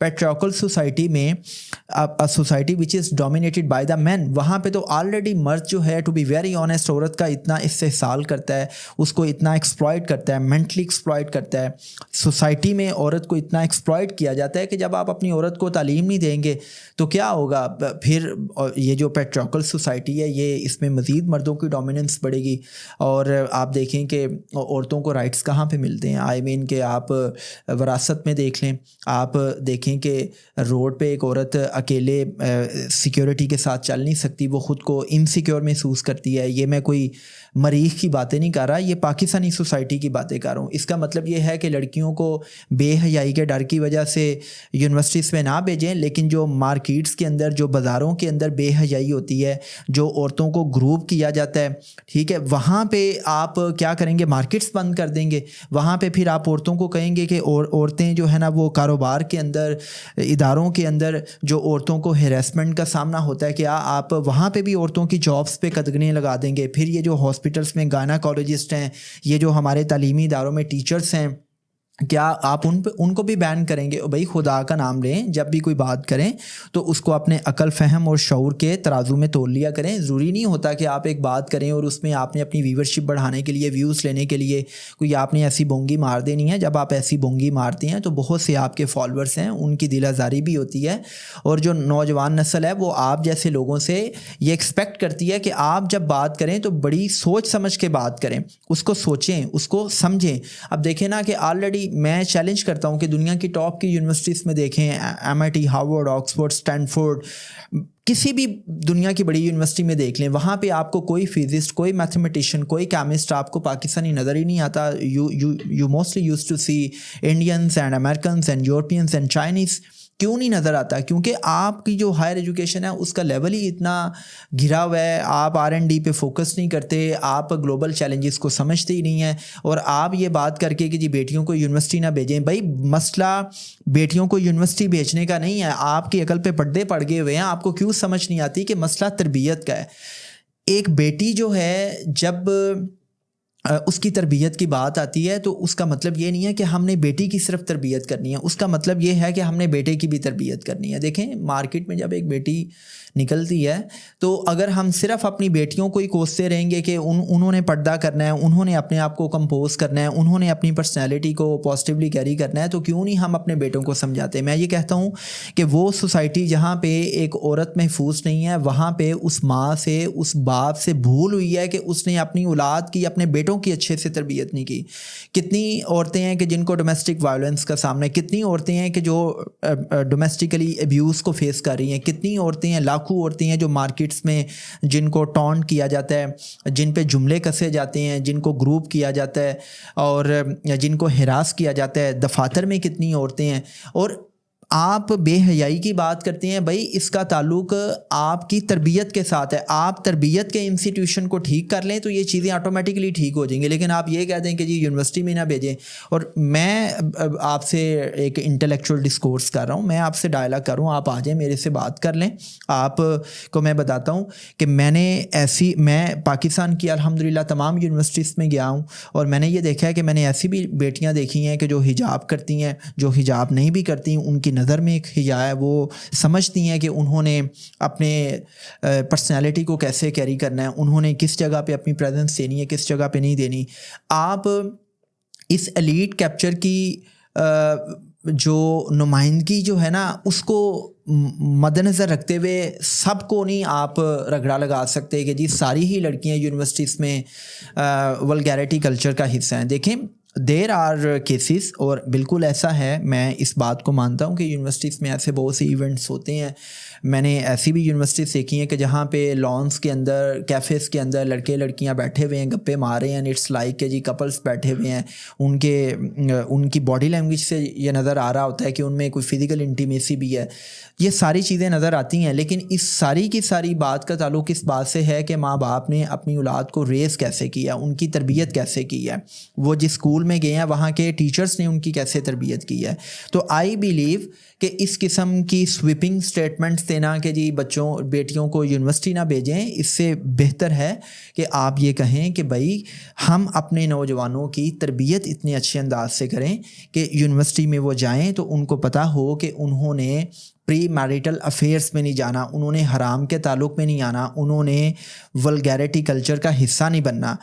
Patriarchal society میں society وچ is dominated by the man, وہاں پہ تو آلریڈی مرد جو ہے ٹو بی ویری آنیسٹ عورت کا اتنا استحصال کرتا ہے, اس کو اتنا ایکسپلائٹ کرتا ہے, مینٹلی ایکسپلائٹ کرتا ہے. سوسائٹی میں عورت کو اتنا ایکسپلائٹ کیا جاتا ہے کہ جب آپ اپنی عورت کو تعلیم نہیں دیں گے تو کیا ہوگا پھر. یہ جو پیٹریارکل سوسائٹی ہے یہ اس میں مزید مردوں کی ڈومیننس بڑھے گی, اور آپ دیکھیں کہ عورتوں کو رائٹس کہاں پہ ملتے ہیں. آئی مین کہ آپ وراثت میں دیکھ لیں, آپ دیکھیں کہ روڈ پہ ایک عورت اکیلے سیکیورٹی کے ساتھ چل نہیں سکتی, وہ خود کو انسیکیور محسوس کرتی ہے. یہ میں کوئی مریخ کی باتیں نہیں کر رہا, یہ پاکستانی سوسائٹی کی باتیں کر رہا ہوں. اس کا مطلب یہ ہے کہ لڑکیوں کو بے حیائی کے ڈر کی وجہ سے یونیورسٹیز میں نہ بھیجیں, لیکن جو مارکیٹس کے اندر, جو بازاروں کے اندر بے حیائی ہوتی ہے, جو عورتوں کو گروپ کیا جاتا ہے, ٹھیک ہے, وہاں پہ آپ کیا کریں گے, مارکیٹس بند کر دیں گے. وہاں پہ پھر آپ عورتوں کو کہیں گے کہ عورتیں جو ہے نا وہ کاروبار کے اندر, اداروں کے اندر جو عورتوں کو ہیراسمنٹ کا سامنا ہوتا ہے, کیا آپ وہاں پہ بھی عورتوں کی جابس پہ قدغنیں لگا دیں گے. پھر یہ جو ہاسپٹلس میں گائناکالوجسٹ ہیں, یہ جو ہمارے تعلیمی اداروں میں ٹیچرس ہیں, کیا آپ ان کو بھی بین کریں گے؟ بھائی خدا کا نام لیں, جب بھی کوئی بات کریں تو اس کو اپنے عقل, فہم اور شعور کے ترازو میں تول لیا کریں. ضروری نہیں ہوتا کہ آپ ایک بات کریں اور اس میں آپ نے اپنی ویورشپ بڑھانے کے لیے, ویوز لینے کے لیے کوئی آپ نے ایسی بونگی مار دینی ہے. جب آپ ایسی بونگی مارتے ہیں تو بہت سے آپ کے فالورز ہیں, ان کی دل آزاری بھی ہوتی ہے, اور جو نوجوان نسل ہے وہ آپ جیسے لوگوں سے یہ ایکسپیکٹ کرتی ہے کہ آپ جب بات کریں تو بڑی سوچ سمجھ کے بات کریں, اس کو سوچیں, اس کو سمجھیں. اب دیکھیں نا کہ آلریڈی میں چیلنج کرتا ہوں کہ دنیا کی ٹاپ کی یونیورسٹیز میں دیکھیں, MIT, ہارورڈ, آکسفورڈ, اسٹینفورڈ, کسی بھی دنیا کی بڑی یونیورسٹی میں دیکھ لیں, وہاں پہ آپ کو کوئی فزسٹ, کوئی میتھمیٹیشین, کوئی کیمسٹ آپ کو پاکستانی نظر ہی نہیں آتا. You mostly use to see Indians and Americans and Europeans and Chinese. کیوں نہیں نظر آتا؟ کیونکہ آپ کی جو ہائر ایجوکیشن ہے اس کا لیول ہی اتنا گھرا ہوا ہے, آپ R&D پہ فوکس نہیں کرتے, آپ گلوبل چیلنجز کو سمجھتے ہی نہیں ہیں. اور آپ یہ بات کر کے کہ جی بیٹیوں کو یونیورسٹی نہ بھیجیں, بھائی مسئلہ بیٹیوں کو یونیورسٹی بھیجنے کا نہیں ہے, آپ کی عقل پہ پردے پڑ گئے ہوئے ہیں. آپ کو کیوں سمجھ نہیں آتی کہ مسئلہ تربیت کا ہے. ایک بیٹی جو ہے جب اس کی تربیت کی بات آتی ہے تو اس کا مطلب یہ نہیں ہے کہ ہم نے بیٹی کی صرف تربیت کرنی ہے, اس کا مطلب یہ ہے کہ ہم نے بیٹے کی بھی تربیت کرنی ہے. دیکھیں مارکیٹ میں جب ایک بیٹی نکلتی ہے تو اگر ہم صرف اپنی بیٹیوں کو ہی کوستے رہیں گے کہ انہوں نے پردہ کرنا ہے, انہوں نے اپنے آپ کو کمپوز کرنا ہے, انہوں نے اپنی پرسنالٹی کو پازیٹیولی کیری کرنا ہے, تو کیوں نہیں ہم اپنے بیٹوں کو سمجھاتے. میں یہ کہتا ہوں کہ وہ سوسائٹی جہاں پہ ایک عورت محفوظ نہیں ہے, وہاں پہ اس ماں سے, اس باپ سے بھول ہوئی ہے کہ اس نے اپنی اولاد کی, اپنے بیٹوں کی اچھے سے تربیت نہیں کی. کتنی عورتیں ہیں کہ جن کو ڈومیسٹک وائلنس کا سامنا ہے, کتنی عورتیں ہیں کہ جو ڈومیسٹکلی ابیوز کو فیس کر رہی ہیں, کتنی عورتیں ہیں, لاکھوں عورتیں ہیں جو مارکیٹس میں جن کو ٹونٹ کیا جاتا ہے, جن پہ جملے کسے جاتے ہیں, جن کو گروپ کیا جاتا ہے اور جن کو ہراس کیا جاتا ہے. دفاتر میں کتنی عورتیں ہیں. اور آپ بے حیائی کی بات کرتے ہیں, بھائی اس کا تعلق آپ کی تربیت کے ساتھ ہے. آپ تربیت کے انسٹیٹیوشن کو ٹھیک کر لیں تو یہ چیزیں آٹومیٹکلی ٹھیک ہو جائیں گی. لیکن آپ یہ کہہ دیں کہ جی یونیورسٹی میں نہ بھیجیں. اور میں آپ سے ایک انٹلیکچوئل ڈسکورس کر رہا ہوں, میں آپ سے ڈائلاگ کر رہا ہوں, آپ آ جائیں میرے سے بات کر لیں. آپ کو میں بتاتا ہوں کہ میں پاکستان کی الحمدللہ تمام یونیورسٹیز میں گیا ہوں, اور میں نے یہ دیکھا ہے کہ میں نے ایسی بھی بیٹیاں دیکھی ہیں کہ جو حجاب کرتی ہیں, جو حجاب نہیں بھی کرتی, ان کی نظر میں ایک حیا ہے, وہ سمجھتی ہیں کہ انہوں نے اپنے پرسنالٹی کو کیسے کیری کرنا ہے, انہوں نے کس جگہ پہ اپنی پریزنس دینی ہے, کس جگہ پہ نہیں دینی. آپ اس ایلیٹ کیپچر کی جو نمائندگی جو ہے نا اس کو مد نظر رکھتے ہوئے سب کو نہیں آپ رگڑا لگا سکتے کہ جی ساری ہی لڑکیاں یونیورسٹیز میں ولگیرٹی کلچر کا حصہ ہیں. دیکھیں دیر آر کیسز, اور بالکل ایسا ہے, میں اس بات کو مانتا ہوں کہ یونیورسٹیز میں ایسے بہت سے ایونٹس ہوتے ہیں. میں نے ایسی بھی یونیورسٹیز دیکھی ہیں کہ جہاں پہ لانس کے اندر, کیفیز کے اندر لڑکے لڑکیاں بیٹھے ہوئے ہیں, گپے مار رہے ہیں, اٹس لائک کہ جی کپلس بیٹھے ہوئے ہیں. ان کی باڈی لینگویج سے یہ نظر آ رہا ہوتا ہے کہ ان میں کوئی فزیکل انٹیمیسی بھی ہے. یہ ساری چیزیں نظر آتی ہیں, لیکن اس ساری کی ساری بات کا تعلق اس بات سے ہے کہ ماں باپ نے اپنی اولاد کو ریز کیسے کیا, ان کی تربیت کیسے کی ہے, وہ جس اسکول اسکول میں گئے ہیں وہاں کے ٹیچرس نے ان کی کیسے تربیت کی ہے. تو آئی بلیو کہ اس قسم کی سویپنگ اسٹیٹمنٹس دینا کہ جی بچوں بیٹیوں کو یونیورسٹی نہ بھیجیں، اس سے بہتر ہے کہ آپ یہ کہیں کہ بھائی ہم اپنے نوجوانوں کی تربیت اتنے اچھے انداز سے کریں کہ یونیورسٹی میں وہ جائیں تو ان کو پتہ ہو کہ انہوں نے پری میریٹل افیئرس میں نہیں جانا، انہوں نے حرام کے تعلق میں نہیں آنا، انہوں نے ولگیرٹی کلچر کا حصہ نہیں بننا.